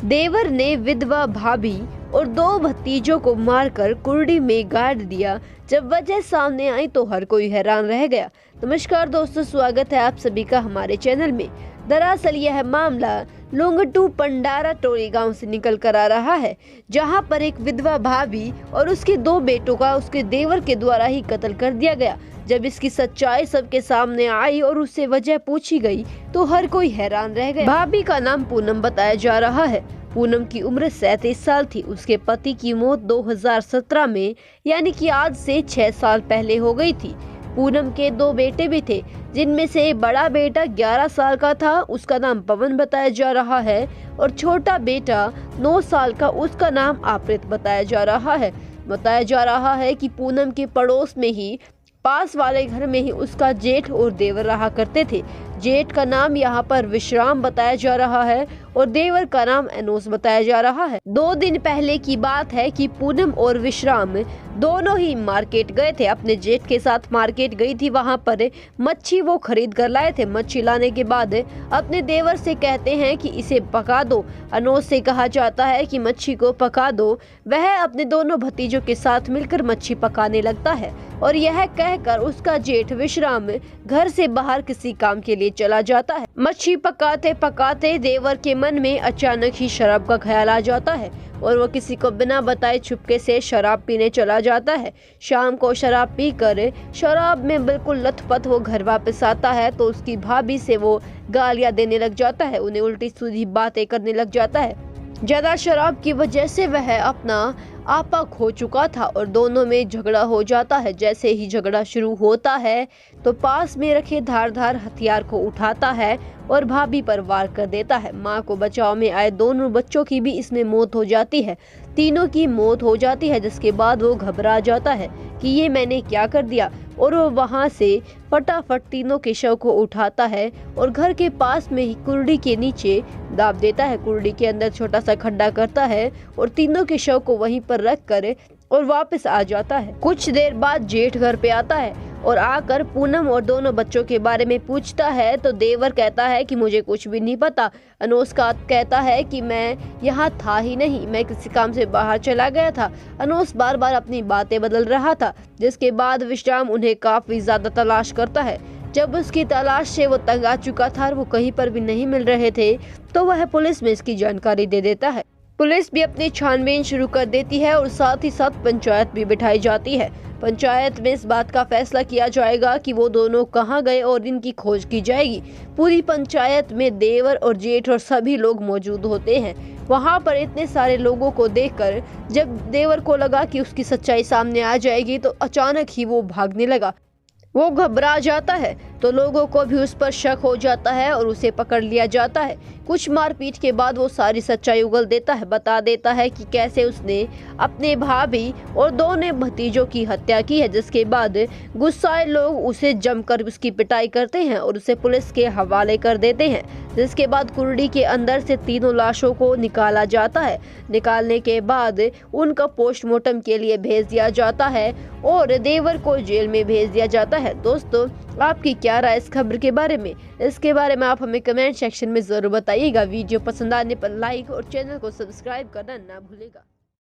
देवर ने विधवा भाभी और 2 भतीजों को मारकर कुर्डी में गाड़ दिया। जब वजह सामने आई तो हर कोई हैरान रह गया। नमस्कार दोस्तों, स्वागत है आप सभी का हमारे चैनल में। दरअसल यह मामला लोंगटू पंडारा टोली गांव से निकल कर आ रहा है, जहां पर एक विधवा भाभी और उसके 2 बेटों का उसके देवर के द्वारा ही कत्ल कर दिया गया। जब इसकी सच्चाई सबके सामने आई और उससे वजह पूछी गई तो हर कोई हैरान रह गया। भाभी का नाम पूनम बताया जा रहा है। पूनम की उम्र 37 साल थी। उसके पति की मौत 2017 में यानी कि आज से 6 साल पहले हो गई थी। पूनम के 2 बेटे भी थे, जिनमें से बड़ा बेटा 11 साल का था, उसका नाम पवन बताया जा रहा है, और छोटा बेटा 9 साल का, उसका नाम आप्रित बताया जा रहा है। बताया जा रहा है कि पूनम के पड़ोस में ही पास वाले घर में ही उसका जेठ और देवर रहा करते थे। जेठ का नाम यहाँ पर विश्राम बताया जा रहा है और देवर का नाम एनोस बताया जा रहा है। 2 दिन पहले की बात है कि पूनम और विश्राम दोनों ही मार्केट गए थे। अपने जेठ के साथ मार्केट गई थी, वहाँ पर मच्छी वो खरीद कर लाए थे। मच्छी लाने के बाद अपने देवर से कहते हैं कि इसे पका दो। एनोस से कहा जाता है कि मच्छी को पका दो। वह अपने दोनों भतीजों के साथ मिलकर मच्छी पकाने लगता है और यह कहकर उसका जेठ विश्राम घर से बाहर किसी काम के लिए चला जाता है। मच्छी पकाते पकाते देवर के मन में अचानक ही शराब का ख्याल आ जाता है और वो किसी को बिना बताए चुपके से शराब पीने चला जाता है। शाम को शराब पीकर शराब में बिल्कुल लथपथ वो घर वापस आता है तो उसकी भाभी से वो गालियां देने लग जाता है, उन्हें उल्टी सीधी बातें करने लग जाता है। ज्यादा शराब की वजह से वह अपना आपा खो चुका था और दोनों में झगड़ा हो जाता है। जैसे ही झगड़ा शुरू होता है तो पास में रखे धारदार हथियार को उठाता है और भाभी पर वार कर देता है। मां को बचाव में आए दोनों बच्चों की भी इसमें मौत हो जाती है। तीनों की मौत हो जाती है, जिसके बाद वो घबरा जाता है कि ये मैंने क्या कर दिया, और वो वहां से फटाफट तीनों के शव को उठाता है और घर के पास में ही कुर्डी के नीचे दाब देता है। कुर्डी के अंदर छोटा सा खड्डा करता है और तीनों के शव को वहीं पर रख कर और वापस आ जाता है। कुछ देर बाद जेठ घर पे आता है और आकर पूनम और दोनों बच्चों के बारे में पूछता है तो देवर कहता है कि मुझे कुछ भी नहीं पता। अनोस का कहता है कि मैं यहाँ था ही नहीं, मैं किसी काम से बाहर चला गया था। अनोस बार बार अपनी बातें बदल रहा था, जिसके बाद विश्राम उन्हें काफी ज्यादा तलाश करता है। जब उसकी तलाश से वो तंग आ चुका था और वो कहीं पर भी नहीं मिल रहे थे तो वह पुलिस में इसकी जानकारी दे देता है। पुलिस भी अपनी छानबीन शुरू कर देती है और साथ ही साथ पंचायत भी बिठाई जाती है। पंचायत में इस बात का फैसला किया जाएगा कि वो दोनों कहां गए और इनकी खोज की जाएगी। पूरी पंचायत में देवर और जेठ और सभी लोग मौजूद होते हैं। वहां पर इतने सारे लोगों को देखकर जब देवर को लगा कि उसकी सच्चाई सामने आ जाएगी तो अचानक ही वो भागने लगा। वो घबरा जाता है तो लोगों को भी उस पर शक हो जाता है और उसे पकड़ लिया जाता है। कुछ मारपीट के बाद वो सारी सच्चाई उगल देता है, बता देता है कि कैसे उसने अपने भाभी और दोनों भतीजों की हत्या की है। जिसके बाद गुस्साए लोग उसे जमकर उसकी पिटाई करते हैं और उसे पुलिस के हवाले कर देते हैं। जिसके बाद कुर्डी के अंदर से तीनों लाशों को निकाला जाता है। निकालने के बाद उनका पोस्टमार्टम के लिए भेज दिया जाता है और देवर को जेल में भेज दिया जाता है। दोस्तों, आपकी क्या राय इस खबर के बारे में? इसके बारे में आप हमें कमेंट सेक्शन में जरूर बताइएगा। वीडियो पसंद आने पर लाइक और चैनल को सब्सक्राइब करना ना भूलेगा।